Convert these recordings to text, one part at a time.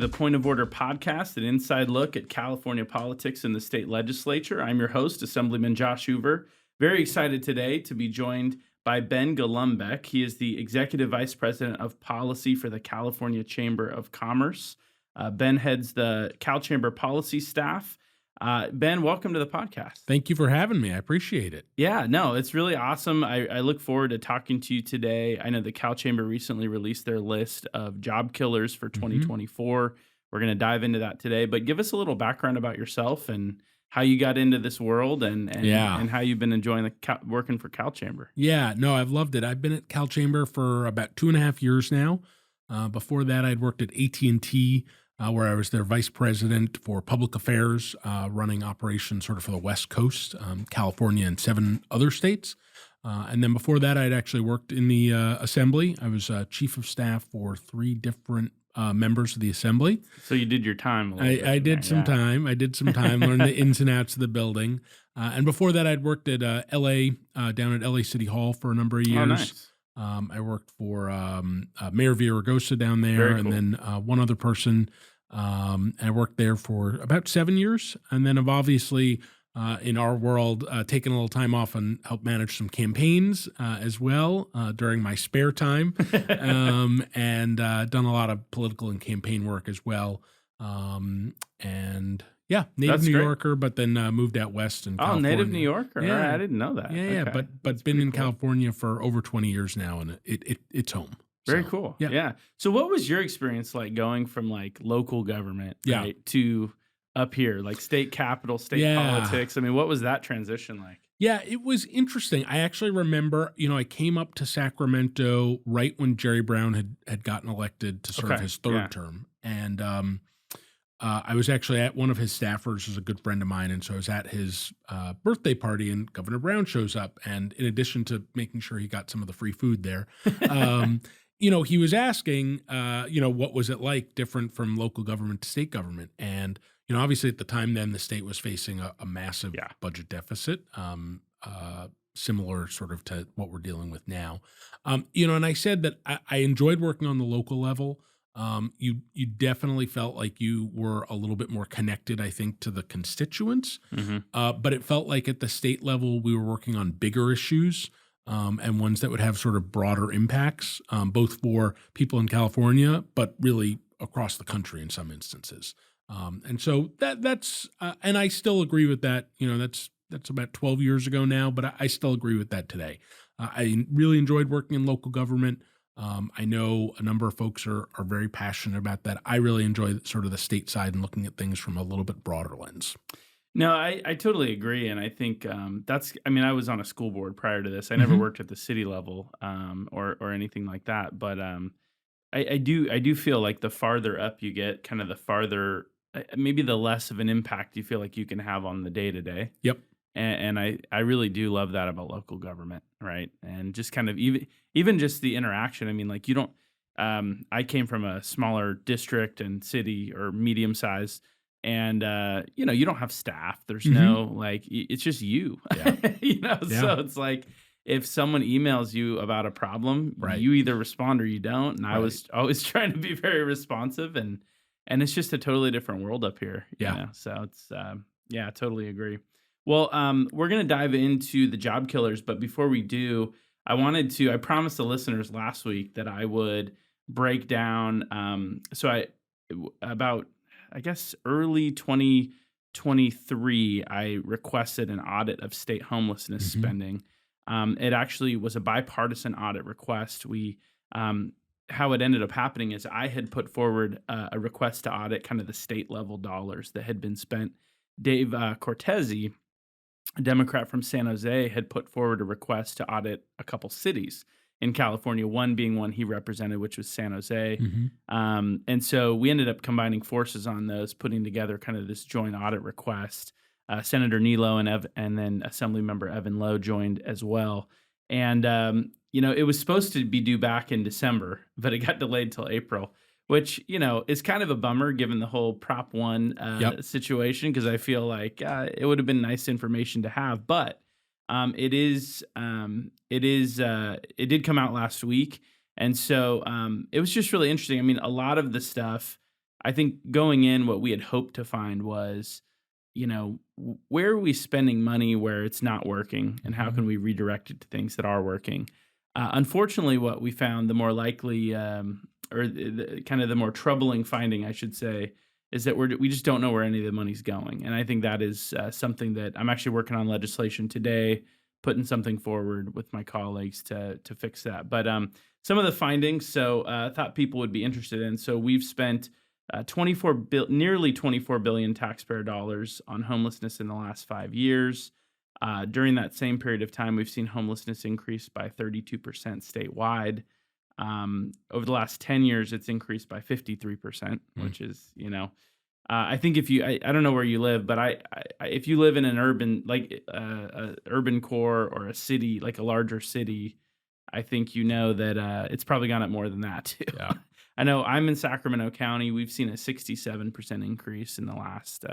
the Point of Order podcast, an inside look at California politics in the state legislature. I'm your host, Assemblyman Josh Hoover. Very excited today to be joined by Ben Golombek. He is the Executive Vice President of Policy for the California Chamber of Commerce. Ben heads the CalChamber policy staff. Ben, welcome to the podcast. Thank you for having me. I appreciate it. Yeah, no, it's really awesome. I look forward to talking to you today. I know the CalChamber recently released their list of job killers for 2024. We're going to dive into that today, but give us a little background about yourself and how you got into this world and how you've been enjoying working for CalChamber. Yeah, no, I've loved it. I've been at CalChamber for about 2.5 years now. Before that, I'd worked at AT&T, where I was their vice president for public affairs, running operations sort of for the West Coast, California, and 7 other states. And then before that, I'd actually worked in the Assembly. I was chief of staff for 3 different members of the Assembly. So you did your time a little bit. I did some time. I did some time, learned the ins and outs of the building. And before that, I'd worked at L.A., down at L.A. City Hall for a number of years. Oh, nice. I worked for Mayor Villaraigosa down there, Very cool. and then one other person. I worked there for about 7 years, and then I've obviously, in our world, taken a little time off and helped manage some campaigns as well during my spare time, and done a lot of political and campaign work as well. And yeah, native New Yorker, but then moved out west in California. Oh, native New Yorker. Yeah. All right, I didn't know that. Yeah, Okay. but been in California for over 20 years now, and it's home. Very So, cool. Yeah. Yeah. So what was your experience like going from like local government Yeah. right, to up here, like state capital, state politics? I mean, what was that transition like? Yeah, it was interesting. I actually remember, I came up to Sacramento right when Jerry Brown had gotten elected to serve his third term. And I was actually at one of his staffers, who's a good friend of mine. And so I was at his birthday party, and Governor Brown shows up. And in addition to making sure he got some of the free food there, he was asking, what was it like different from local government to state government? And, obviously at the time then the state was facing a massive budget deficit, similar sort of to what we're dealing with now. And I said that I enjoyed working on the local level. You definitely felt like you were a little bit more connected, I think, to the constituents. But it felt like at the state level, we were working on bigger issues, and ones that would have sort of broader impacts, both for people in California, but really across the country in some instances. And so that's and I still agree with that. That's about 12 years ago now, but I still agree with that today. I really enjoyed working in local government. I know a number of folks are very passionate about that. I really enjoy sort of the state side and looking at things from a little bit broader lens. No, I totally agree. And I think I was on a school board prior to this. I never worked at the city level or anything like that. But I do feel like the farther up you get, kind of the farther, maybe the less of an impact you feel like you can have on the day to day. Yep. And I really do love that about local government, right? And just kind of even just the interaction. I mean, like you don't. I came from a smaller district and city or medium size, and you don't have staff. There's no it's just you. Yeah. So it's like if someone emails you about a problem, you either respond or you don't. And I was always trying to be very responsive, and it's just a totally different world up here. So it's I totally agree. Well, we're going to dive into the job killers, but before we do, I promised the listeners last week that I would break down, about early 2023, I requested an audit of state homelessness spending. It actually was a bipartisan audit request. How it ended up happening is I had put forward a request to audit kind of the state level dollars that had been spent. Dave Cortese, a Democrat from San Jose, had put forward a request to audit a couple cities in California, one being one he represented, which was San Jose. And so we ended up combining forces on those, putting together kind of this joint audit request. Senator Nilo and then Assemblymember Evan Lowe joined as well. And, it was supposed to be due back in December, but it got delayed till April, which, is kind of a bummer given the whole Prop 1 situation, because I feel like it would have been nice information to have. But it did come out last week. And so it was just really interesting. I mean, a lot of the stuff I think going in, what we had hoped to find was, where are we spending money where it's not working, and how can we redirect it to things that are working? Unfortunately, what we found, the more likely, kind of the more troubling finding, I should say, is that we just don't know where any of the money's going. And I think that is something that I'm actually working on legislation today, putting something forward with my colleagues to fix that. But some of the findings, so I thought people would be interested in. So we've spent nearly 24 billion taxpayer dollars on homelessness in the last 5 years. During that same period of time, we've seen homelessness increase by 32% statewide. Over the last 10 years, it's increased by 53%, which is, I think I don't know where you live, but if you live in an urban, like urban core or a city, like a larger city, I think that it's probably gone up more than that too. Yeah. I know I'm in Sacramento County. We've seen a 67% increase in the last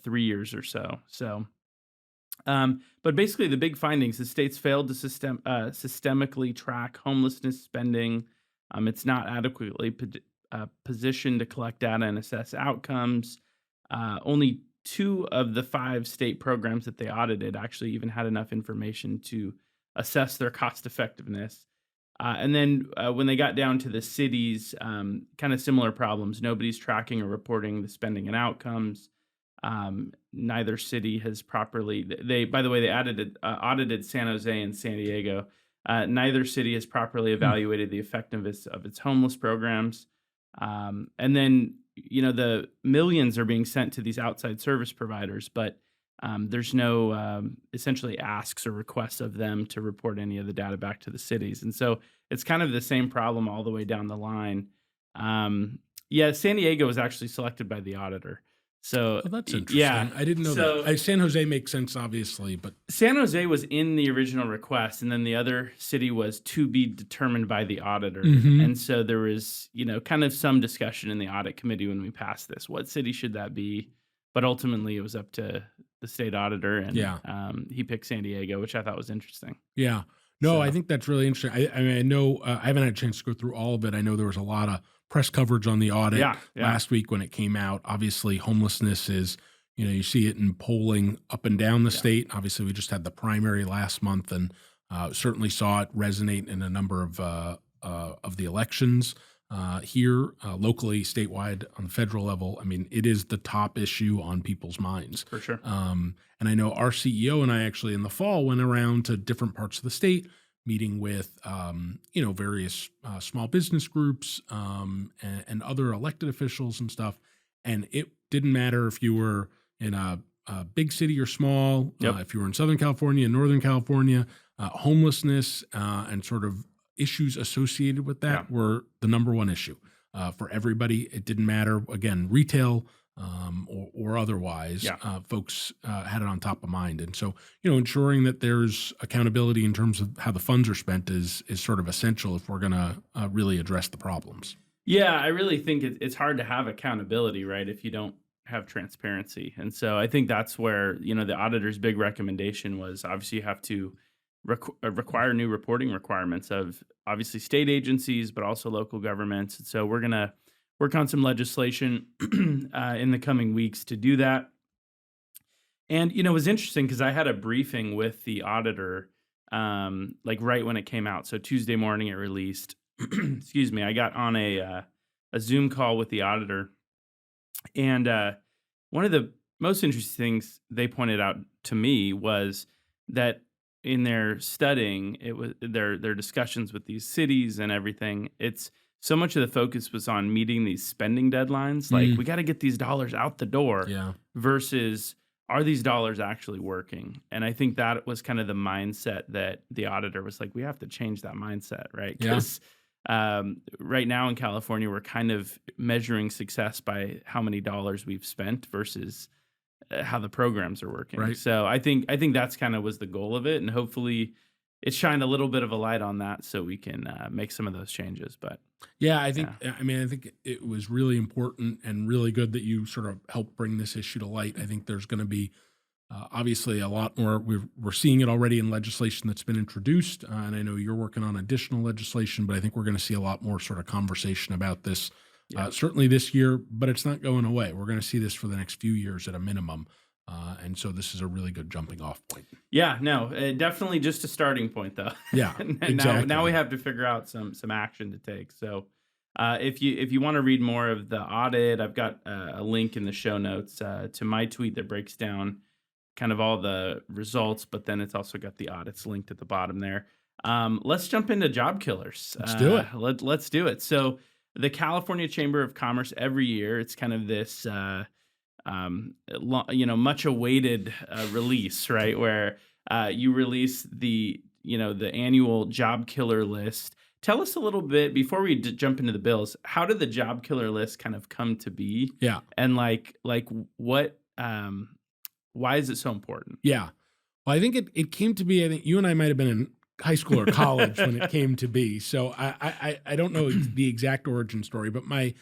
3 years or so. So, but basically, the big findings: the states failed to systemically track homelessness spending. It's not adequately positioned to collect data and assess outcomes. Only 2 of the 5 state programs that they audited actually even had enough information to assess their cost effectiveness. And then when they got down to the cities, kind of similar problems. Nobody's tracking or reporting the spending and outcomes. Neither city has properly. By the way, they audited San Jose and San Diego. Neither city has properly evaluated the effectiveness of its homeless programs. And then the millions are being sent to these outside service providers, but there's no essentially asks or requests of them to report any of the data back to the cities. And so it's kind of the same problem all the way down the line. San Diego was actually selected by the auditor. So that's interesting. Yeah, I didn't know that. San Jose makes sense, obviously, but San Jose was in the original request, and then the other city was to be determined by the auditor. And so there was, kind of some discussion in the audit committee when we passed this. What city should that be? But ultimately, it was up to the state auditor, and he picked San Diego, which I thought was interesting. Yeah. No, I think that's really interesting. I mean, I know I haven't had a chance to go through all of it. I know there was a lot of press coverage on the audit last week when it came out. Obviously, homelessness is, you see it in polling up and down the state. Obviously, we just had the primary last month, and certainly saw it resonate in a number of the elections here, locally, statewide, on the federal level. I mean, it is the top issue on people's minds. For sure. And I know our CEO and I actually in the fall went around to different parts of the state, meeting with, various small business groups and other elected officials and stuff. And it didn't matter if you were in a big city or small, if you were in Southern California, Northern California, homelessness and sort of issues associated with that were the number one issue for everybody. It didn't matter, again, retail or otherwise, folks had it on top of mind. And so, ensuring that there's accountability in terms of how the funds are spent is sort of essential if we're going to really address the problems. Yeah, I really think it's hard to have accountability, right, if you don't have transparency. And so I think that's where, the auditor's big recommendation was, obviously you have to require new reporting requirements of obviously state agencies, but also local governments. And so we're going to work on some legislation in the coming weeks to do that. And, it was interesting because I had a briefing with the auditor, right when it came out. So Tuesday morning it released. Excuse me. I got on a Zoom call with the auditor. And one of the most interesting things they pointed out to me was that in their studying, it was their discussions with these cities and everything, it's so much of the focus was on meeting these spending deadlines. Like, we got to get these dollars out the door versus are these dollars actually working? And I think that was kind of the mindset that the auditor was like, we have to change that mindset, right? Because right now in California, we're kind of measuring success by how many dollars we've spent versus how the programs are working. Right. So I think that's kind of was the goal of it. And hopefully it shined a little bit of a light on that so we can make some of those changes. But I think it was really important and really good that you sort of helped bring this issue to light. I think there's going to be Obviously, a lot more. We're seeing it already in legislation that's been introduced, and I know you're working on additional legislation, but I think we're going to see a lot more sort of conversation about this, certainly this year, but it's not going away. We're going to see this for the next few years at a minimum, and so this is a really good jumping off point. Yeah, no, definitely just a starting point, though. Yeah, and exactly. now we have to figure out some action to take. So if you want to read more of the audit, I've got a link in the show notes to my tweet that breaks down kind of all the results, but then it's also got the audits linked at the bottom there. Let's jump into job killers. Let's do it. Let's do it. So the California Chamber of Commerce, every year, it's kind of this, much awaited release, right? Where you release the annual job killer list. Tell us a little bit before we jump into the bills. How did the job killer list kind of come to be? Yeah, and like what? Why is it so important? Yeah. Well, I think it came to be, I think you and I might have been in high school or college when it came to be. So I don't know the exact origin story, but my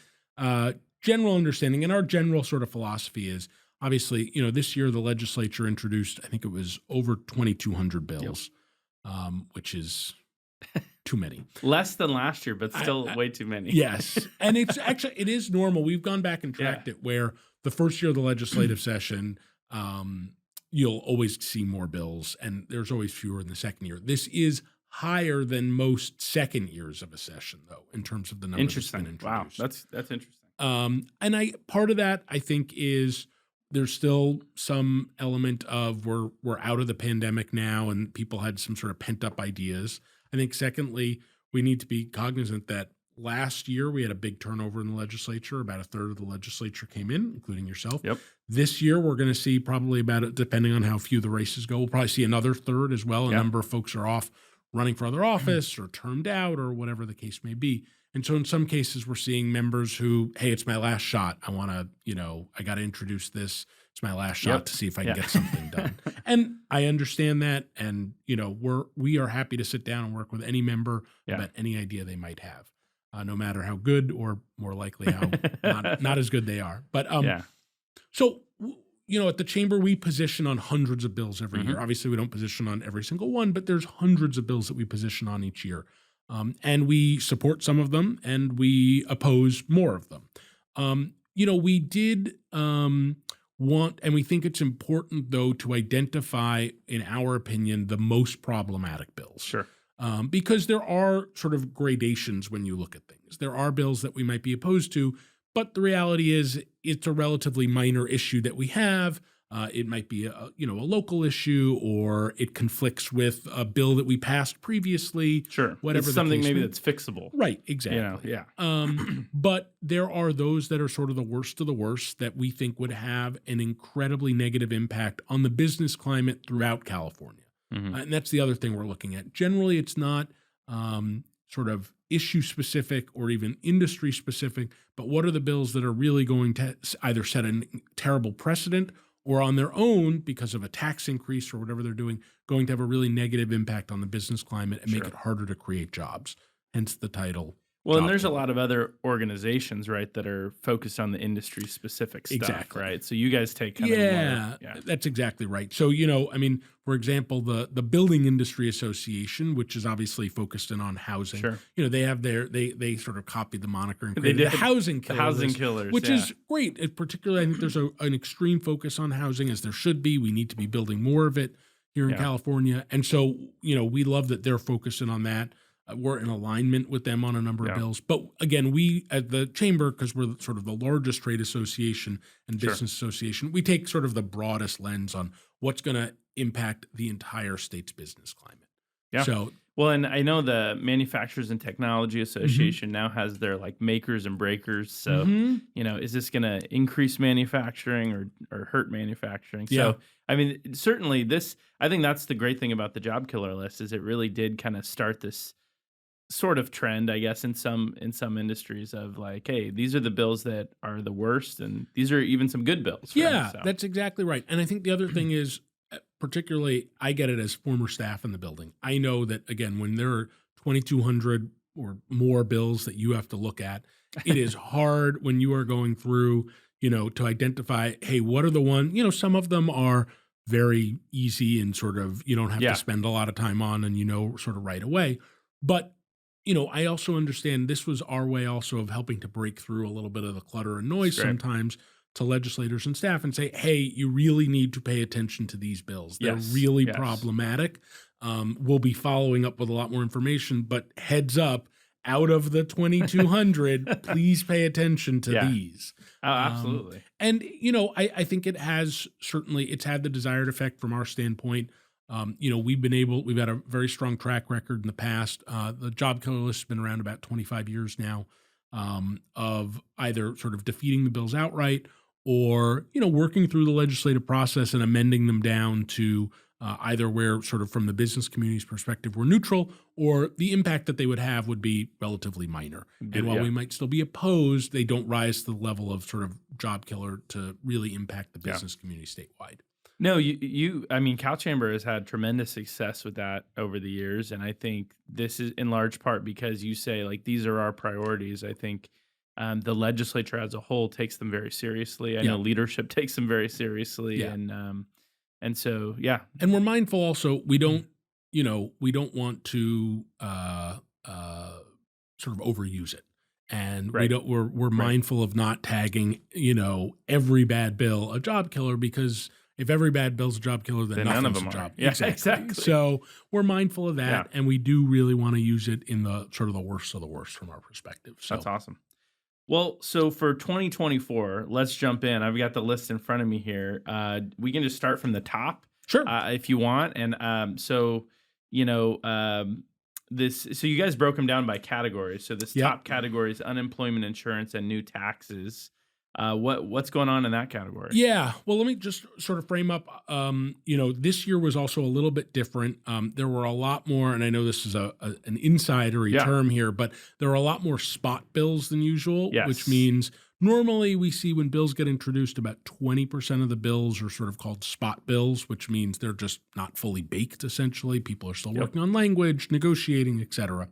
general understanding and our general sort of philosophy is obviously, this year the legislature introduced, I think it was over 2,200 bills, which is too many. Less than last year, but still way too many. Yes. And it is normal. We've gone back and tracked it where the first year of the legislative session, you'll always see more bills, and there's always fewer in the second year. This is higher than most second years of a session, though, in terms of the number that's been introduced. Wow, that's interesting. And part of that, I think, is there's still some element of we're out of the pandemic now, and people had some sort of pent up ideas. I think, secondly, we need to be cognizant that last year we had a big turnover in the legislature. About a third of the legislature came in, including yourself. Yep. This year we're going to see probably about it, depending on how few the races go, we'll probably see another third as well. A number of folks are off running for other office or termed out or whatever the case may be. And so in some cases we're seeing members who, hey, it's my last shot. I want to, I got to introduce this. It's my last shot to see if I can get something done. And I understand that. And, we are happy to sit down and work with any member about any idea they might have. No matter how good or more likely how not as good they are. But so, at the chamber, we position on hundreds of bills every year. Obviously, we don't position on every single one, but there's hundreds of bills that we position on each year. And we support some of them and we oppose more of them. We did want, and we think it's important, though, to identify, in our opinion, the most problematic bills. Sure. Because there are sort of gradations when you look at things. There are bills that we might be opposed to, but the reality is it's a relatively minor issue that we have. It might be a local issue, or it conflicts with a bill that we passed previously. Sure, whatever. It's something maybe that's fixable. Right, exactly. But there are those that are sort of the worst of the worst that we think would have an incredibly negative impact on the business climate throughout California. And that's the other thing we're looking at. Generally, it's not sort of issue specific or even industry specific, but what are the bills that are really going to either set a terrible precedent or on their own, because of a tax increase or whatever they're doing, going to have a really negative impact on the business climate and make it harder to create jobs. Hence the title. Well, and there's a lot of other organizations, right, that are focused on the industry specific stuff, right? So you guys take kind of more, that's exactly right. So, for example, the Building Industry Association, which is obviously focused in on housing, they have they sort of copied the moniker and created the housing killers, which is great. Particularly, I think there's an extreme focus on housing, as there should be. We need to be building more of it here in California. And so, we love that they're focusing on that. We're in alignment with them on a number of bills. But again, we at the chamber, because we're sort of the largest trade association and business association, we take sort of the broadest lens on what's going to impact the entire state's business climate. Yeah. So, well, and I know the Manufacturers and Technology Association now has their like makers and breakers. So, is this going to increase manufacturing or hurt manufacturing? So, I mean, certainly I think that's the great thing about the job killer list, is it really did kind of start this sort of trend, I guess, in some industries of like, hey, these are the bills that are the worst, and these are even some good bills. Yeah, that's exactly right. And I think the other thing is, particularly, I get it as former staff in the building. I know that, again, when there are 2,200 or more bills that you have to look at, it is hard when you are going through, to identify, hey, what are the some of them are very easy and sort of you don't have to spend a lot of time on, and sort of right away. But I also understand this was our way also of helping to break through a little bit of the clutter and noise sometimes to legislators and staff and say, hey, you really need to pay attention to these bills. They're really problematic. We'll be following up with a lot more information, but heads up, out of the 2,200, please pay attention to these. Oh, absolutely. And, I think it's had the desired effect from our standpoint. We've had a very strong track record in the past. The job killer list has been around about 25 years now, of either sort of defeating the bills outright or, working through the legislative process and amending them down to either where sort of from the business community's perspective we're neutral, or the impact that they would have would be relatively minor. And while we might still be opposed, they don't rise to the level of sort of job killer to really impact the business community statewide. No, CalChamber has had tremendous success with that over the years. And I think this is in large part because you say, like, these are our priorities. I think the legislature as a whole takes them very seriously. I know leadership takes them very seriously. And so, And we're mindful also, we don't want to sort of overuse it. And we're mindful of not tagging, every bad bill a job killer, because if every bad bill's a job killer, then none of nothing's them a job. Yeah, exactly. So we're mindful of that, and we do really want to use it in the sort of the worst of the worst from our perspective. So that's awesome. Well, so for 2024, let's jump in. I've got the list in front of me here. We can just start from the top, sure, if you want. And so you guys broke them down by categories. So this top category is unemployment insurance and new taxes. What's going on in that category? Yeah, well, let me just sort of frame up. This year was also a little bit different. There were a lot more, and I know this is an insidery term here, but there are a lot more spot bills than usual, which means normally we see when bills get introduced, about 20% of the bills are sort of called spot bills, which means they're just not fully baked, essentially. People are still working on language, negotiating, et cetera.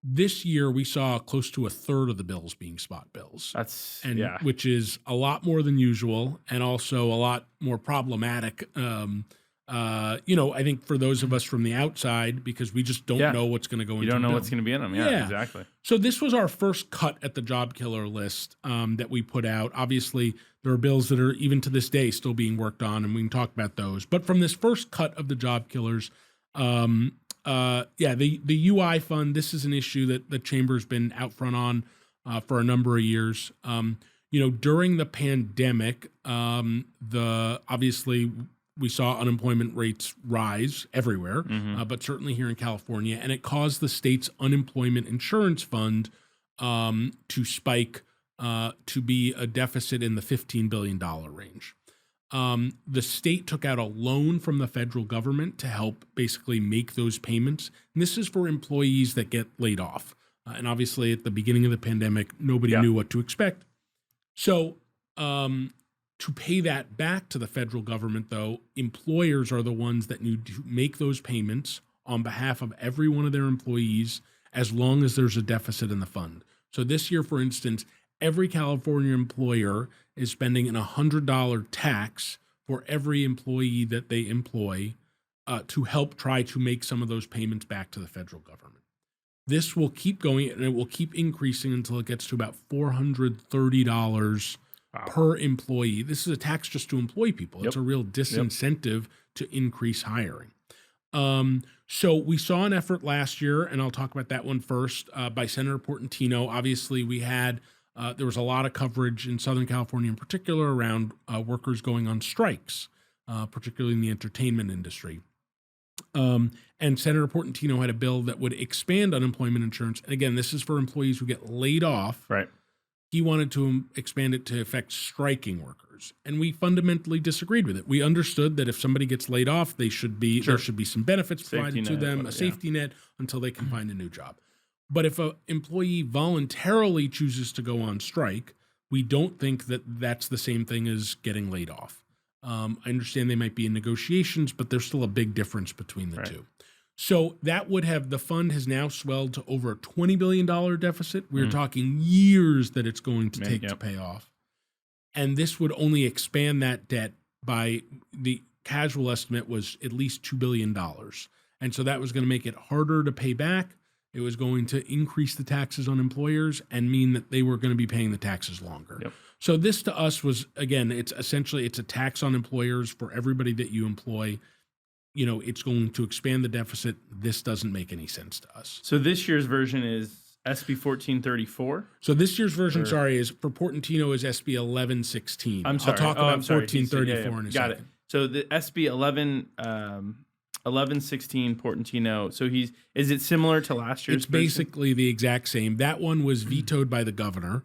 This year, we saw close to a third of the bills being spot bills. Which is a lot more than usual, and also a lot more problematic. I think for those of us from the outside, because we just don't know what's going to go into. You don't know what's going to be in them. Yeah, exactly. So this was our first cut at the job killer list that we put out. Obviously, there are bills that are even to this day still being worked on, and we can talk about those. But from this first cut of the job killers. The UI fund, this is an issue that the Chamber's been out front on for a number of years. During the pandemic, obviously we saw unemployment rates rise everywhere, but certainly here in California, and it caused the state's unemployment insurance fund to spike to be a deficit in the $15 billion range. The state took out a loan from the federal government to help basically make those payments. And this is for employees that get laid off. And obviously at the beginning of the pandemic, nobody knew what to expect. So to pay that back to the federal government, though, employers are the ones that need to make those payments on behalf of every one of their employees as long as there's a deficit in the fund. So this year, for instance, every California employer is spending an $100 tax for every employee that they employ to help try to make some of those payments back to the federal government. This will keep going, and it will keep increasing until it gets to about $430 per employee. This is a tax just to employ people. It's a real disincentive to increase hiring. So we saw an effort last year, and I'll talk about that one first, by Senator Portantino. Obviously, we had there was a lot of coverage in Southern California in particular around workers going on strikes, particularly in the entertainment industry. And Senator Portantino had a bill that would expand unemployment insurance. And again, this is for employees who get laid off. Right. He wanted to expand it to affect striking workers. And we fundamentally disagreed with it. We understood that if somebody gets laid off, there should be some benefits provided to them, a safety net until they can find a new job. But if an employee voluntarily chooses to go on strike, we don't think that that's the same thing as getting laid off. I understand they might be in negotiations, but there's still a big difference between the two. So that would have, the fund has now swelled to over a $20 billion deficit. We're talking years that it's going to take to pay off. And this would only expand that debt by the casual estimate was at least $2 billion. And so that was going to make it harder to pay back. It was going to increase the taxes on employers and mean that they were going to be paying the taxes longer. Yep. So this to us was, again, it's a tax on employers for everybody that you employ. You know, it's going to expand the deficit. This doesn't make any sense to us. So this year's version is SB 1434? So this year's version, is for Portantino is SB 1116. I'm sorry. I'll talk about 1434 in a second. Got it. So the SB 1116 Portantino. So is it similar to last year's? It's basically the exact same. That one was vetoed by the governor.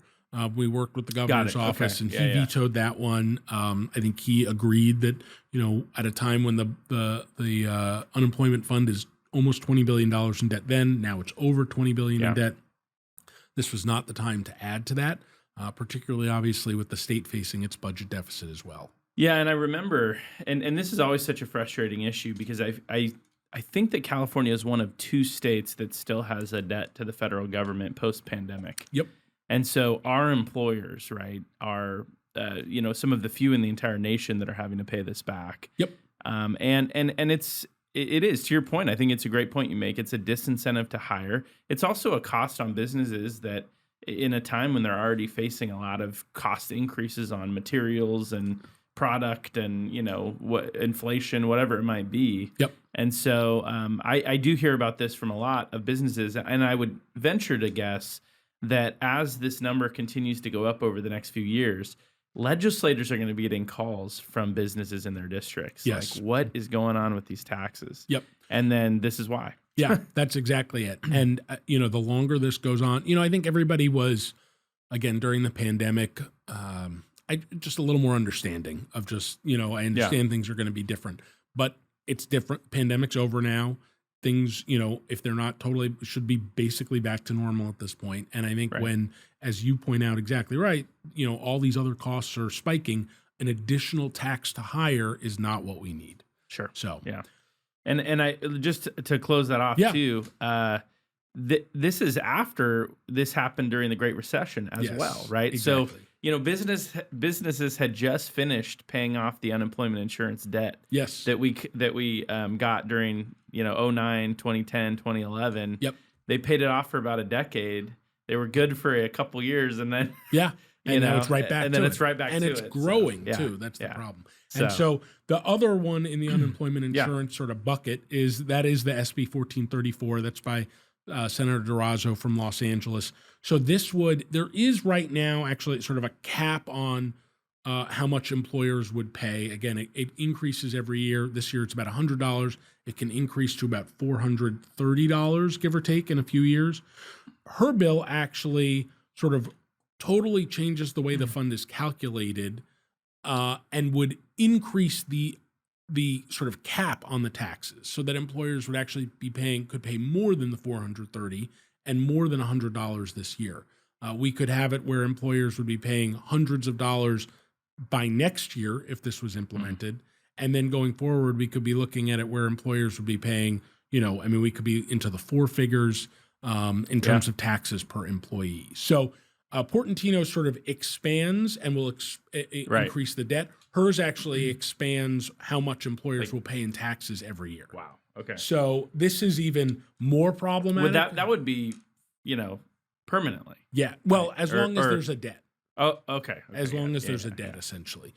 We worked with the governor's office, and he vetoed that one. I think he agreed that, you know, at a time when the unemployment fund is almost $20 billion in debt, now it's over $20 billion in debt. This was not the time to add to that, particularly obviously with the state facing its budget deficit as well. Yeah, and I remember, and this is always such a frustrating issue because I think that California is one of 2 states that still has a debt to the federal government post-pandemic. Yep. And so our employers, right, are you know, some of the few in the entire nation that are having to pay this back. Yep. And it is, to your point, I think it's a great point you make. It's a disincentive to hire. It's also a cost on businesses that in a time when they're already facing a lot of cost increases on materials and product and, you know, what inflation, whatever it might be. Yep. And so I do hear about this from a lot of businesses, and I would venture to guess that as this number continues to go up over the next few years, legislators are going to be getting calls from businesses in their districts. Yes. Like, what is going on with these taxes? Yep. And then this is why. Yeah, that's exactly it. And, you know, the longer this goes on, you know, I think everybody was, again, during the pandemic, just a little more understanding of just, you know, I understand things are going to be different, but it's different. Pandemic's over now. Things, you know, if they're not totally, should be basically back to normal at this point. And I think when, as you point out exactly right, you know, all these other costs are spiking, an additional tax to hire is not what we need. Sure. So, yeah. And I just to close that off too, this is after this happened during the Great Recession as well, right? Exactly. So, you know, businesses had just finished paying off the unemployment insurance debt. Yes. That we got during, you know, 2009, 2010, 2011. Yep. They paid it off for about a decade. They were good for a couple years, and then and now it's right back. And then it's right back, and to it's it. growing too. That's the problem. And so the other one in the unemployment insurance sort of bucket is the SB 1434. That's by Senator Durazo from Los Angeles. So there is right now actually sort of a cap on how much employers would pay. Again, it increases every year. This year it's about $100. It can increase to about $430, give or take, in a few years. Her bill actually sort of totally changes the way the fund is calculated and would increase the sort of cap on the taxes so that employers would actually could pay more than the $430 and more than $100 this year. We could have it where employers would be paying hundreds of dollars by next year if this was implemented. And then going forward, we could be looking at it where employers would be paying, you know, I mean, we could be into the 4 figures in terms of taxes per employee. So Portantino sort of expands and will increase the debt. Hers actually expands how much employers will pay in taxes every year. Wow. Okay. So this is even more problematic. That would be, you know, permanently. Yeah. Well, as long as there's a debt. Oh, okay. As long as there's a debt, essentially.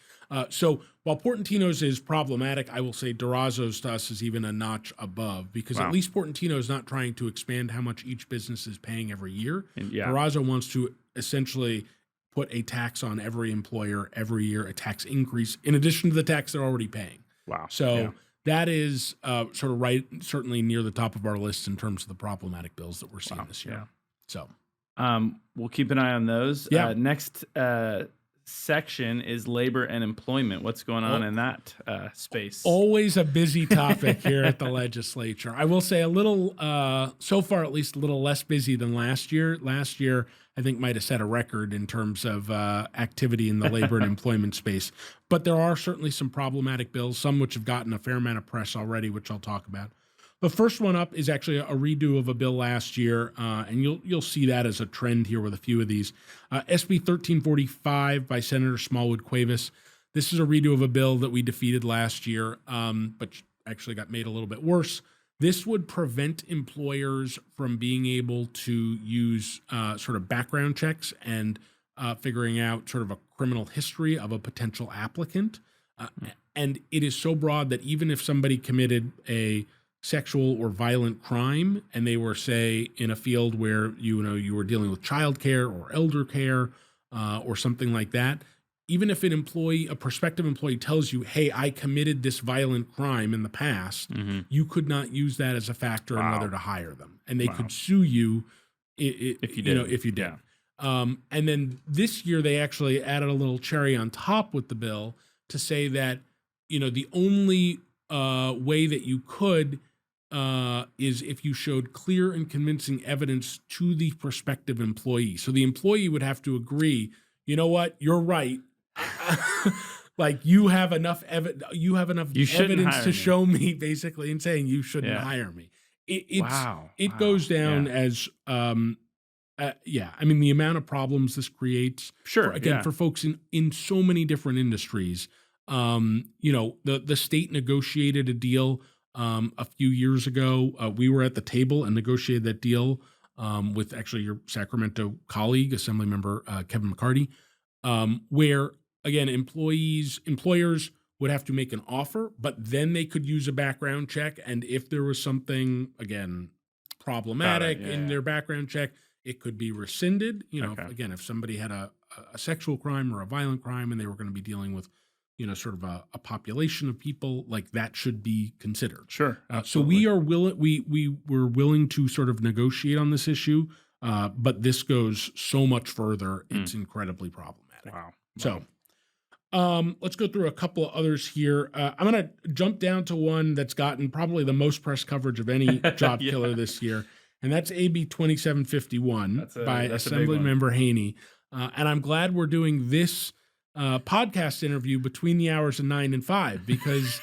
So while Portantino's is problematic, I will say Durazo's to us is even a notch above because at least Portantino is not trying to expand how much each business is paying every year. Durazo wants to essentially put a tax on every employer every year, a tax increase in addition to the tax they're already paying. Wow. So that is sort of certainly near the top of our list in terms of the problematic bills that we're seeing this year. So we'll keep an eye on those. Yeah. Next section is labor and employment. What's going on in that space? Always a busy topic here at the legislature. I will say a little, so far at least, a little less busy than last year. Last year, I think, might have set a record in terms of activity in the labor and employment space. But there are certainly some problematic bills, some which have gotten a fair amount of press already, which I'll talk about. The first one up is actually a redo of a bill last year, and you'll see that as a trend here with a few of these. SB 1345 by Senator Smallwood Cuevas. This is a redo of a bill that we defeated last year, but actually got made a little bit worse. This would prevent employers from being able to use sort of background checks and figuring out sort of a criminal history of a potential applicant. And it is so broad that even if somebody committed a sexual or violent crime and they were, say, in a field where you were dealing with childcare or elder care or something like that, even if a prospective employee tells you, hey, I committed this violent crime in the past, you could not use that as a factor in whether to hire them. And they could sue you if you did. Yeah. And then this year, they actually added a little cherry on top with the bill to say that, the only way that you could is if you showed clear and convincing evidence to the prospective employee. So the employee would have to agree, you know what, you're right. Like you have enough evidence to show me, basically, and saying you shouldn't hire me. It goes down as the amount of problems this creates. Sure. For folks in so many different industries. The state negotiated a deal a few years ago. We were at the table and negotiated that deal with actually your Sacramento colleague, Assemblymember Kevin McCarty, where again, employers would have to make an offer, but then they could use a background check. And if there was something, again, problematic in their background check, it could be rescinded. If somebody had a sexual crime or a violent crime and they were going to be dealing with, sort of a population of people, like that should be considered. Sure. So we are we're willing to sort of negotiate on this issue, but this goes so much further. It's incredibly problematic. Wow. So let's go through a couple of others here. I'm going to jump down to one that's gotten probably the most press coverage of any job killer this year, and that's AB 2751 by Assemblymember Haney. And I'm glad we're doing this podcast interview between the hours of 9 and 5, because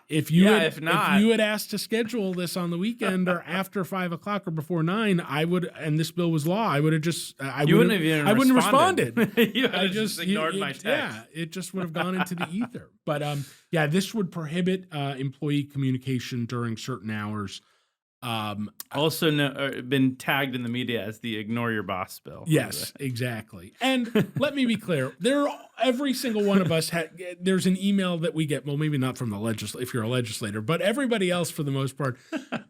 if you had asked to schedule this on the weekend or after 5 o'clock or before 9, and this bill was law, I would have just I wouldn't have responded. I just ignored my text. Yeah, it just would have gone into the ether. But this would prohibit employee communication during certain hours. Also been tagged in the media as the ignore your boss bill. Yes, exactly. And let me be clear, every single one of us there's an email that we get, well, maybe not from the legislature if you're a legislator, but everybody else for the most part,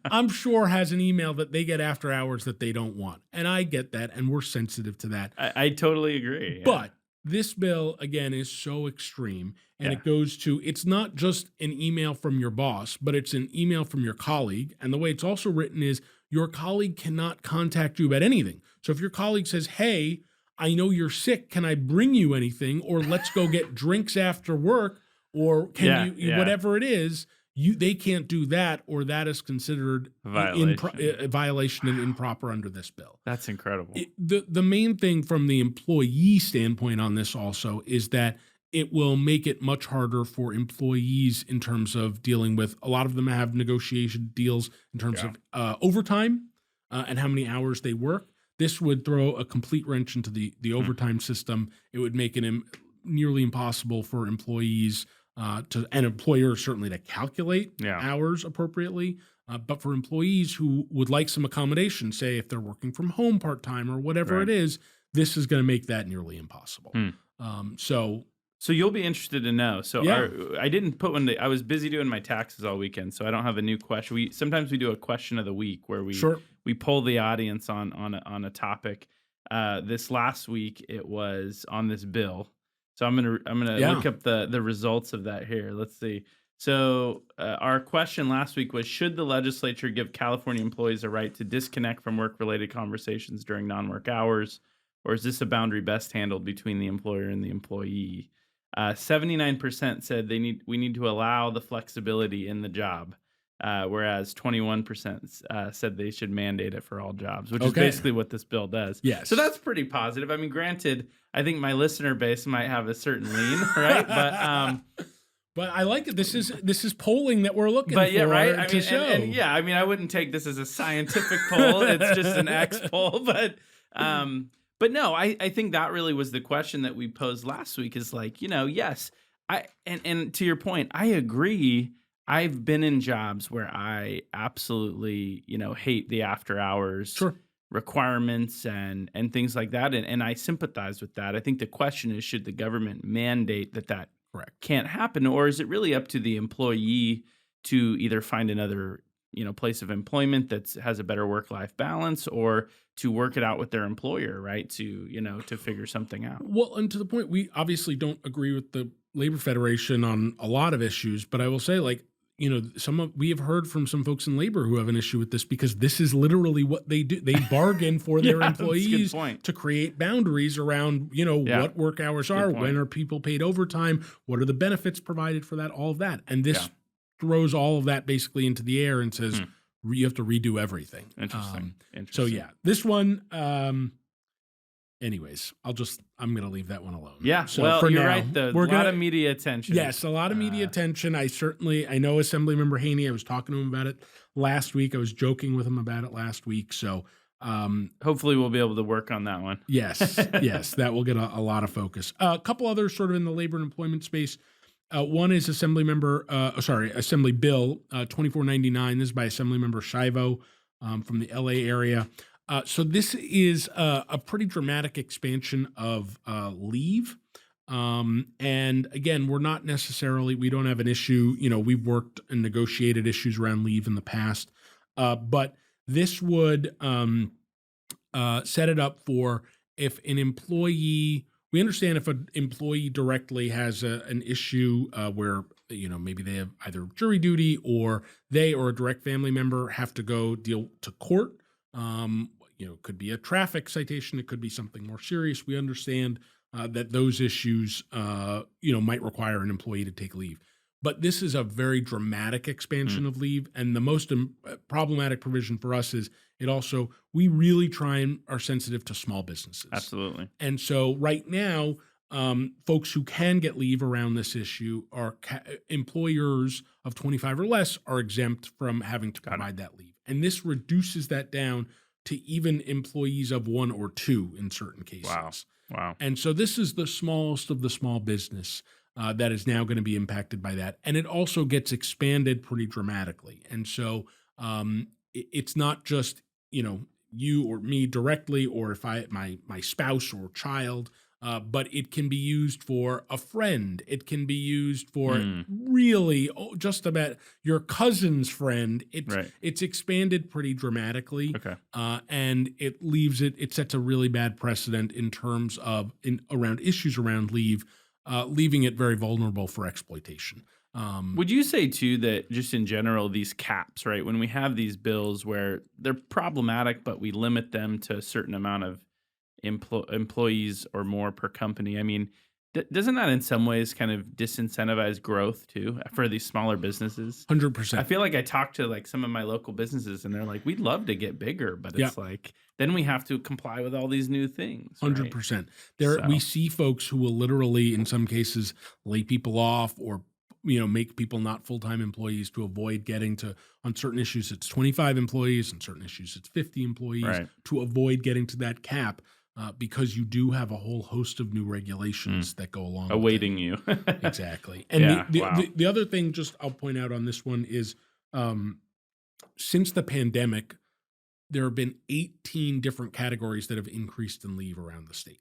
I'm sure has an email that they get after hours that they don't want. And I get that, and we're sensitive to that. I totally agree. Yeah. But this bill, again, is so extreme, and it goes to, it's not just an email from your boss, but it's an email from your colleague. And the way it's also written is your colleague cannot contact you about anything. So if your colleague says, hey, I know you're sick, can I bring you anything? Or let's go get drinks after work, or whatever it is, they can't do that, or that is considered a violation and improper under this bill. That's incredible. The main thing from the employee standpoint on this also is that it will make it much harder for employees in terms of dealing with, a lot of them have negotiation deals in terms of overtime and how many hours they work. This would throw a complete wrench into the overtime system. It would make it nearly impossible for employees and employers certainly to calculate hours appropriately. But for employees who would like some accommodation, say if they're working from home part-time or whatever it is, this is going to make that nearly impossible. So you'll be interested to know. So I didn't put one. I was busy doing my taxes all weekend, so I don't have a new question. Sometimes we do a question of the week where we poll the audience on a topic. This last week it was on this bill. So I'm gonna look up the results of that here. Let's see. So our question last week was: should the legislature give California employees a right to disconnect from work-related conversations during non-work hours, or is this a boundary best handled between the employer and the employee? 79% said we need to allow the flexibility in the job, whereas 21% said they should mandate it for all jobs, which is basically what this bill does. Yes. So that's pretty positive. I mean, granted, I think my listener base might have a certain lean, right? But I like it. This is polling that we're looking for. Right. I mean, show. I mean, I wouldn't take this as a scientific poll. It's just an X poll, But no, I think that really was the question that we posed last week is like, yes, And to your point, I agree. I've been in jobs where I absolutely, hate the after hours Sure. requirements and things like that. And I sympathize with that. I think the question is, should the government mandate that Correct. can't happen, or is it really up to the employee to either find another, place of employment that has a better work-life balance, or to work it out with their employer, right? To figure something out. Well, and to the point, we obviously don't agree with the Labor Federation on a lot of issues, but I will say, like, we have heard from some folks in labor who have an issue with this because this is literally what they do. They bargain for their employees to create boundaries around, what work hours are, when are people paid overtime, what are the benefits provided for that, all of that. And this throws all of that basically into the air and says, you have to redo everything. Interesting. So yeah, this one, anyways, I'm going to leave that one alone. Yeah. So well, for you're now, right. A lot of media attention. Yes, a lot of media attention. I know Assemblymember Haney. I was talking to him about it last week. I was joking with him about it last week. So hopefully we'll be able to work on that one. Yes, that will get a lot of focus. A couple others sort of in the labor and employment space. One is Assembly Bill 2499. This is by Assemblymember Shivo from the LA area. So this is a pretty dramatic expansion of leave. And again, we don't have an issue. We've worked and negotiated issues around leave in the past. But this would set it up for if an employee, we understand if an employee directly has an issue where, maybe they have either jury duty or they or a direct family member have to go deal to court. It could be a traffic citation. It could be something more serious. We understand that those issues, might require an employee to take leave. But this is a very dramatic expansion of leave. And the most problematic provision for us is we really try and are sensitive to small businesses. Absolutely. And so right now, folks who can get leave around this issue are employers of 25 or less are exempt from having to provide that leave. And this reduces that down to even employees of 1 or 2 in certain cases. Wow. And so this is the smallest of the small business that is now going to be impacted by that. And it also gets expanded pretty dramatically. And so it's not just, you or me directly, or if my spouse or child, but it can be used for a friend. It can be used for really just about your cousin's friend. It's expanded pretty dramatically. Okay. And it sets a really bad precedent in terms of around issues around leave, leaving it very vulnerable for exploitation. Would you say too that just in general, these caps, right? When we have these bills where they're problematic, but we limit them to a certain amount of employees or more per company. I mean, doesn't that in some ways kind of disincentivize growth too for these smaller businesses? 100%. I feel like I talk to like some of my local businesses and they're like, we'd love to get bigger, but it's like, then we have to comply with all these new things. 100%. We see folks who will literally, in some cases, lay people off or make people not full-time employees to avoid getting to, on certain issues, it's 25 employees, on certain issues, it's 50 employees, to avoid getting to that cap. Because you do have a whole host of new regulations that go along awaiting you. Exactly. And the other thing just I'll point out on this one is since the pandemic, there have been 18 different categories that have increased in leave around the state.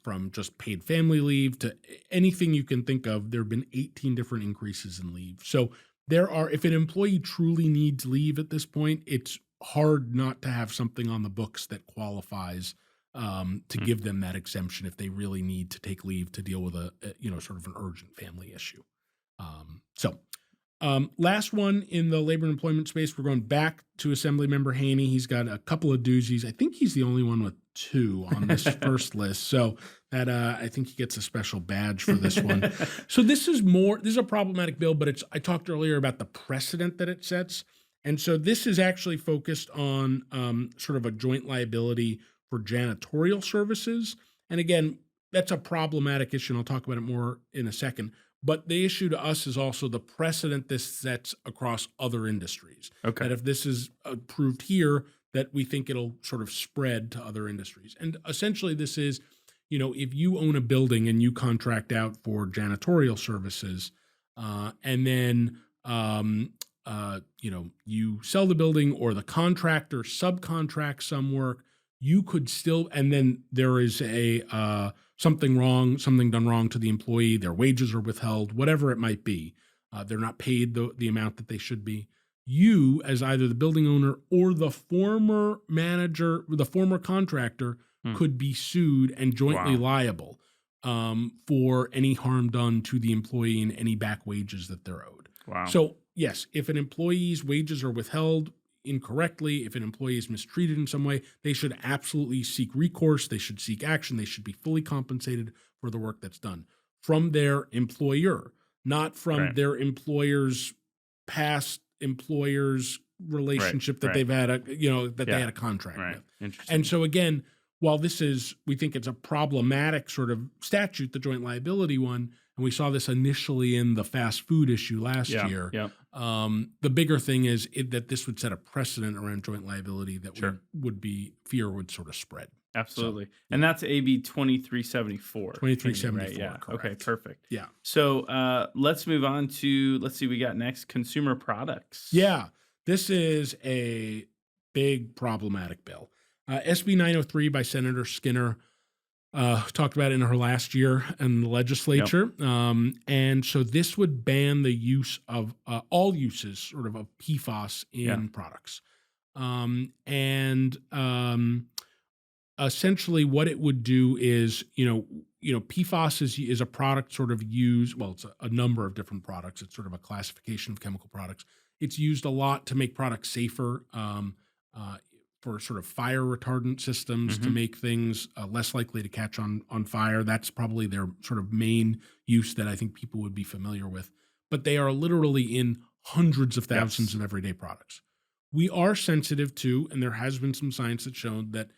From just paid family leave to anything you can think of, there have been 18 different increases in leave. So if an employee truly needs leave at this point, it's hard not to have something on the books that qualifies to give them that exemption if they really need to take leave to deal with a sort of an urgent family issue. Last one in the labor and employment space, we're going back to Assemblymember Haney. He's got a couple of doozies. I think he's the only one with 2 on this first list. So that I think he gets a special badge for this one. So this is a problematic bill, but I talked earlier about the precedent that it sets. And so this is actually focused on sort of a joint liability for janitorial services. And again, that's a problematic issue, and I'll talk about it more in a second. But the issue to us is also the precedent this sets across other industries. Okay. That if this is approved here, that we think it'll sort of spread to other industries. And essentially this is, if you own a building and you contract out for janitorial services, and then, you sell the building or the contractor subcontracts some work, you could still, and then there is something done wrong to the employee, their wages are withheld, whatever it might be. They're not paid the amount that they should be. You, as either the building owner or the former manager, the former contractor, could be sued and jointly liable for any harm done to the employee and any back wages that they're owed. Wow. So, yes, if an employee's wages are withheld incorrectly, if an employee is mistreated in some way, they should absolutely seek recourse. They should seek action. They should be fully compensated for the work that's done from their employer, not from their employer's past employer's relationship that they've had they had a contract with. Interesting. And so again, while we think it's a problematic sort of statute, the joint liability one, and we saw this initially in the fast food issue last year. The bigger thing is that this would set a precedent around joint liability that fear would sort of spread. Absolutely. So, and that's AB 2374. 2374, right? Yeah. Correct. Okay, perfect. Yeah. So let's move on to, we got next consumer products. Yeah. This is a big problematic bill. SB 903 by Senator Skinner talked about it in her last year in the legislature. And so this would ban the use of all uses sort of PFAS in products. Essentially what it would do is, PFAS is a product sort of used, well, it's a number of different products. It's sort of a classification of chemical products. It's used a lot to make products safer, for sort of fire retardant systems, to make things less likely to catch on fire. That's probably their sort of main use that I think people would be familiar with. But they are literally in hundreds of thousands of everyday products. We are sensitive to, and there has been some science that's shown that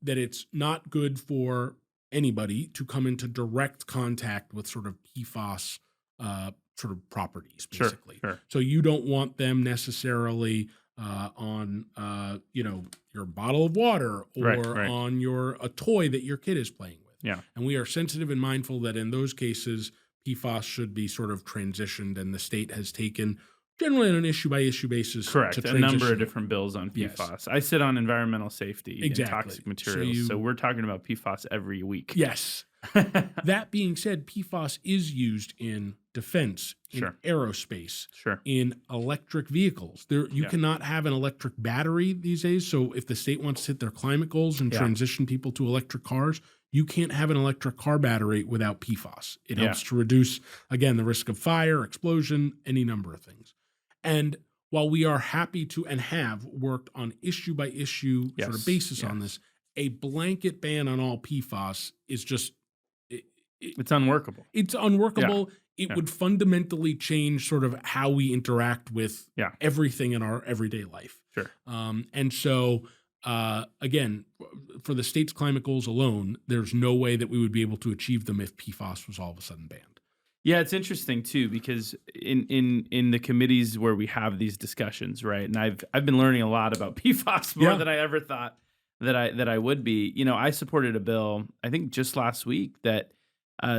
that it's not good for anybody to come into direct contact with sort of PFAS sort of properties, basically. Sure. So you don't want them necessarily on your bottle of water or on a toy that your kid is playing with. Yeah. And we are sensitive and mindful that in those cases, PFAS should be sort of transitioned, and the state has taken generally on an issue-by-issue basis. Correct. A number of different bills on PFAS. Yes. I sit on environmental safety and toxic materials, so we're talking about PFAS every week. Yes. That being said, PFAS is used in defense, in aerospace, in electric vehicles. You cannot have an electric battery these days, so if the state wants to hit their climate goals and transition people to electric cars, you can't have an electric car battery without PFAS. It helps to reduce, again, the risk of fire, explosion, any number of things. And while we are happy to and have worked on issue-by-issue sort of basis on this, a blanket ban on all PFAS is just... It's unworkable. It's unworkable. It would fundamentally change sort of how we interact with everything in our everyday life. Sure. And so, again, for the state's climate goals alone, there's no way that we would be able to achieve them if PFAS was all of a sudden banned. Yeah, it's interesting too, because in the committees where we have these discussions, right? And I've been learning a lot about PFAS more than I ever thought that I would be. I supported a bill, I think just last week, that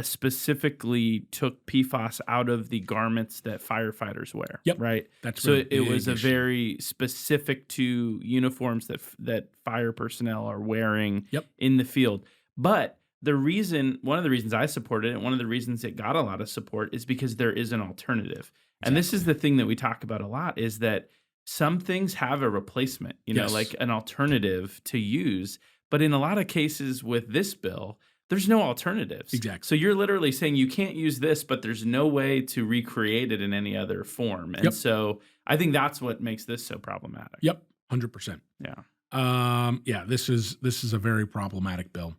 specifically took PFAS out of the garments that firefighters wear. Yep. Right. That's so it was a very specific to uniforms that fire personnel are wearing in the field. But one of the reasons I supported it, one of the reasons it got a lot of support, is because there is an alternative. And this is the thing that we talk about a lot, is that some things have a replacement, like an alternative to use. But in a lot of cases with this bill, there's no alternatives. Exactly. So you're literally saying you can't use this, but there's no way to recreate it in any other form. And so I think that's what makes this so problematic. Yep, 100%. Yeah. This is a very problematic bill.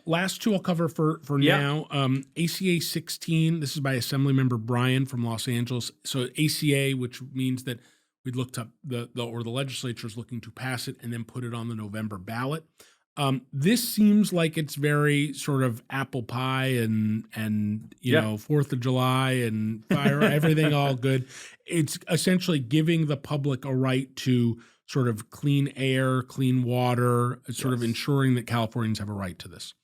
Last two I'll cover for now. ACA 16, this is by Assemblymember Bryan from Los Angeles. So ACA, which means that we looked up the legislature is looking to pass it and then put it on the November ballot. This seems like it's very sort of apple pie and 4th of July and fire, everything all good. It's essentially giving the public a right to sort of clean air, clean water, sort of ensuring that Californians have a right to this.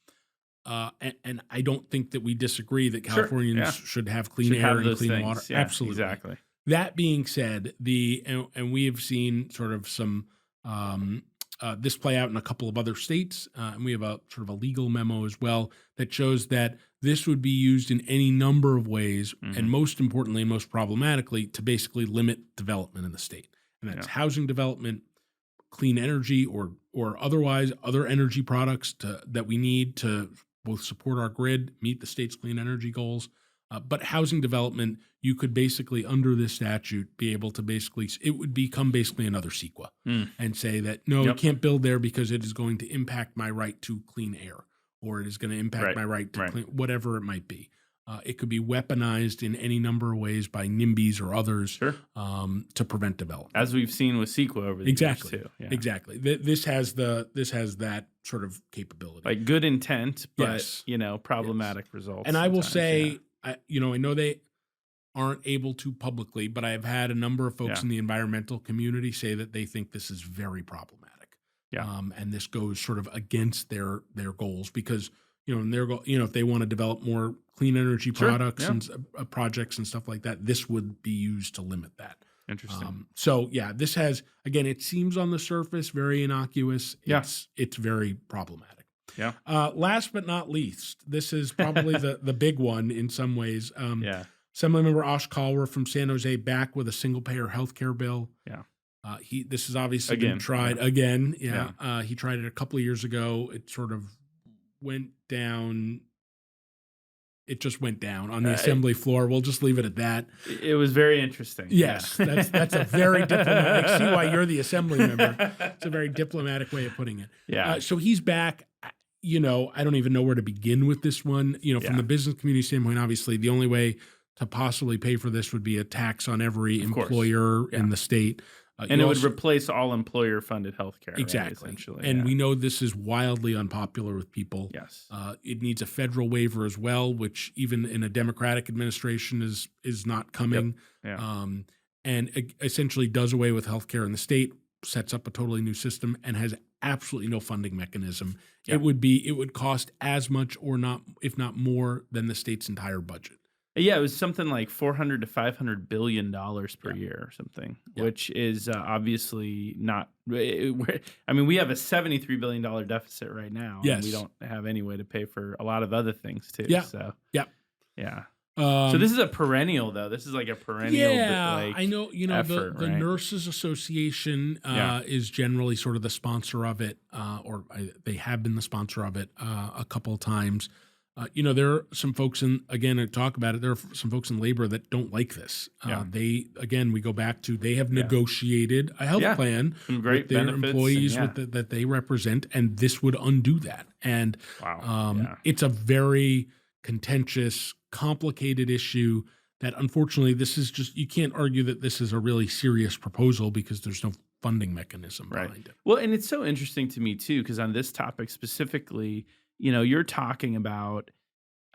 and I don't think that we disagree that Sure, Californians yeah. should have clean Should air have and those clean things. water. Yeah, Absolutely. exactly. That being said, and we have seen sort of some this play out in a couple of other states, and we have a sort of a legal memo as well that shows that this would be used in any number of ways, and most importantly and most problematically, to basically limit development in the state. And that's housing development, clean energy, or otherwise other energy products that we need to both support our grid, meet the state's clean energy goals. But housing development, you could basically, under this statute, be able to it would become basically another CEQA and say that, no, you can't build there because it is going to impact my right to clean air, or it is going to impact my right to clean, whatever it might be. It could be weaponized in any number of ways by NIMBYs or others to prevent development. As we've seen with CEQA over the years too. Yeah. Exactly. This has that sort of capability. Like good intent, but problematic results. And I will say, I know they aren't able to publicly, but I have had a number of folks in the environmental community say that they think this is very problematic. And this goes sort of against their goals because, if they want to develop more clean energy products and projects and stuff like that, this would be used to limit that. Interesting. This has, again, it seems on the surface very innocuous. It's very problematic. Yeah. Last but not least, this is probably the big one in some ways. Assemblymember Josh Hoover from San Jose back with a single-payer healthcare bill. Yeah. This has obviously been tried again. Yeah. He tried it a couple of years ago. It sort of went down. It just went down on the assembly floor. We'll just leave it at that. It was very interesting. Yes, that's a very diplomatic. I see why you're the assembly member. It's a very diplomatic way of putting it. Yeah. So he's back. I don't even know where to begin with this one. From the business community standpoint, obviously, the only way to possibly pay for this would be a tax on every employer in the state. And it would replace all employer-funded healthcare. Exactly. Right, essentially. And we know this is wildly unpopular with people. Yes. It needs a federal waiver as well, which even in a Democratic administration is not coming. Yep. Yeah. And essentially does away with healthcare in the state, sets up a totally new system, and has absolutely no funding mechanism. Yep. It would cost as much or not, if not more, than the state's entire budget. Yeah, it was something like $400 to $500 billion per year or something, which is obviously not. We have a $73 billion deficit right now. Yes. And we don't have any way to pay for a lot of other things too. Yeah. So, yeah. So this is a perennial, though. This is like a perennial. I know. Effort, the Nurses Association is generally sort of the sponsor of it, they have been the sponsor of it a couple of times. There are some folks to talk about it. There are some folks in labor that don't like this. We go back to they have negotiated a health plan with their employees that they represent, and this would undo that. And it's a very contentious, complicated issue that unfortunately this is just, you can't argue that this is a really serious proposal because there's no funding mechanism behind it. Well, and it's so interesting to me too, because on this topic specifically, you're talking about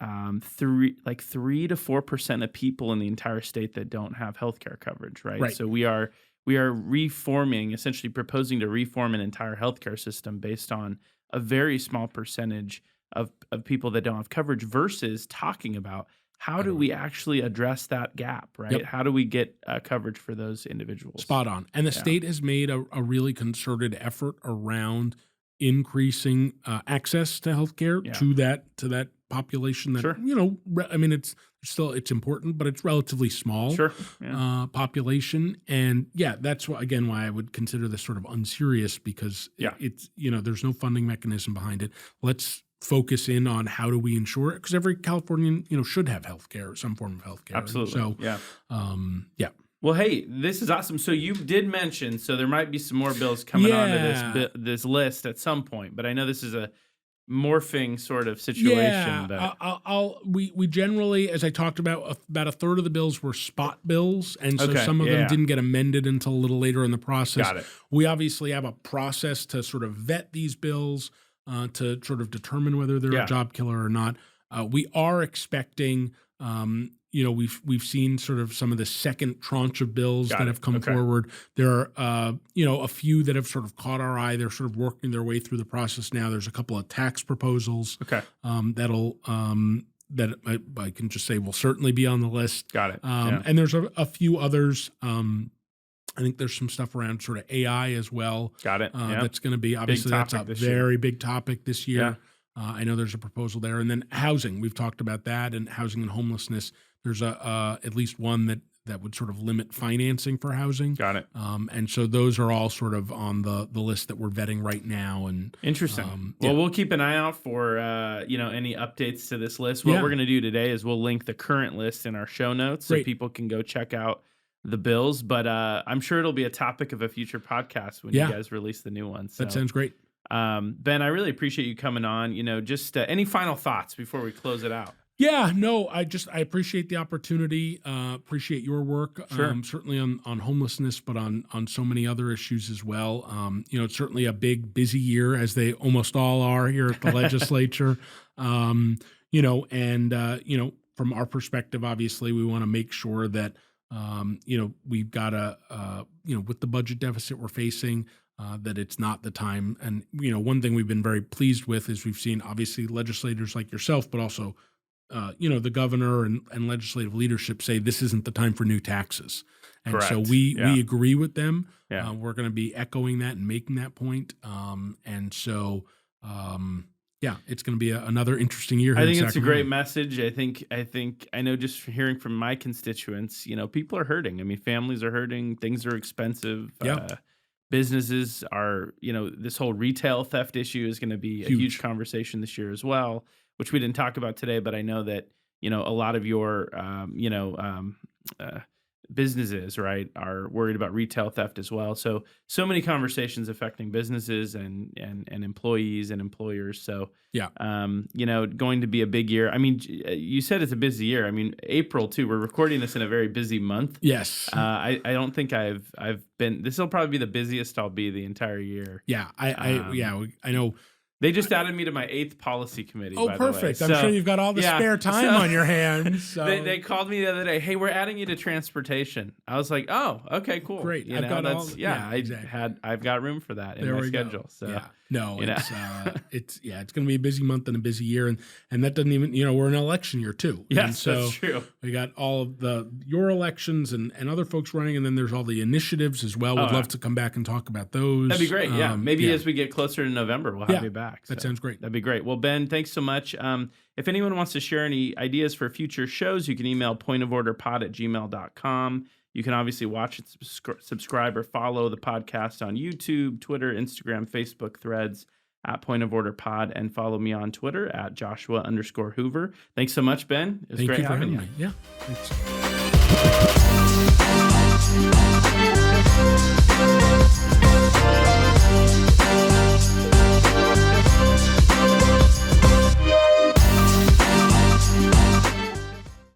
3 to 4% of people in the entire state that don't have healthcare coverage, right? So we are reforming, essentially proposing to reform an entire healthcare system based on a very small percentage of people that don't have coverage versus talking about how do we actually address that gap, right? Yep. How do we get coverage for those individuals? Spot on. And the state has made a really concerted effort around increasing access to healthcare to that population that it's important, but it's relatively small population. And that's why I would consider this sort of unserious because it's there's no funding mechanism behind it. Let's focus in on how do we ensure it, because every Californian should have healthcare, some form of healthcare. Absolutely. So Well, hey, this is awesome. So you did mention, so there might be some more bills coming onto this list at some point, but I know this is a morphing sort of situation. We generally, as I talked about a third of the bills were spot bills, and so some of them didn't get amended until a little later in the process. Got it. We obviously have a process to sort of vet these bills to sort of determine whether they're a job killer or not. We are expecting We've seen sort of some of the second tranche of bills that have come forward. There are, a few that have sort of caught our eye. They're sort of working their way through the process now. There's a couple of tax proposals that I can just say will certainly be on the list. Got it. And there's a few others. I think there's some stuff around sort of AI as well. Got it. That's going to be, obviously, that's a very big topic this year. Yeah. I know there's a proposal there. And then housing, we've talked about that, and housing and homelessness. There's at least one that would sort of limit financing for housing. Got it. And so those are all sort of on the list that we're vetting right now. And interesting. Well, we'll keep an eye out for any updates to this list. What we're going to do today is we'll link the current list in our show notes so people can go check out the bills. But I'm sure it'll be a topic of a future podcast when you guys release the new one. So, that sounds great. Ben, I really appreciate you coming on. Just any final thoughts before we close it out? Yeah, no, I appreciate the opportunity. Appreciate your work, certainly on homelessness, but on so many other issues as well. It's certainly a big, busy year, as they almost all are here at the legislature. From our perspective, obviously, we want to make sure that we've got with the budget deficit we're facing, that it's not the time. And one thing we've been very pleased with is we've seen, obviously, legislators like yourself, but also the governor and legislative leadership say this isn't the time for new taxes. And correct. So we agree with them. Yeah. We're going to be echoing that and making that point. It's going to be another interesting year here I think in it's a great message. I know just hearing from my constituents, people are hurting. I mean, families are hurting. Things are expensive. Businesses are, this whole retail theft issue is going to be a huge conversation this year as well, which we didn't talk about today, but I know that, a lot of your, businesses, right, are worried about retail theft as well. So many conversations affecting businesses and employees and employers. So, going to be a big year. I mean, you said it's a busy year. I mean, April too, we're recording this in a very busy month. Yes. I don't think I've been, this will probably be the busiest I'll be the entire year. Yeah. I know. They just added me to my 8th policy committee. Oh, by perfect. The way. I'm sure you've got all the spare time on your hands. So. They called me the other day. Hey, we're adding you to transportation. I was like, oh, okay, cool. Great. I've got room for that in my schedule. Go. So no, it's going to be a busy month and a busy year, and that doesn't even we're in an election year too. Yes, so that's true. We got all of your elections and other folks running, and then there's all the initiatives as well. We'd love to come back and talk about those. That'd be great. Maybe as we get closer to November, we'll have you back. That sounds great. That'd be great. Well, Ben, thanks so much. If anyone wants to share any ideas for future shows, you can email pointoforderpod@gmail.com. You can obviously watch and subscribe or follow the podcast on YouTube, Twitter, Instagram, Facebook, Threads at Point of Order Pod, and follow me on Twitter at Joshua_Hoover. Thanks so much, Ben. It was great having you. Yeah. Thanks.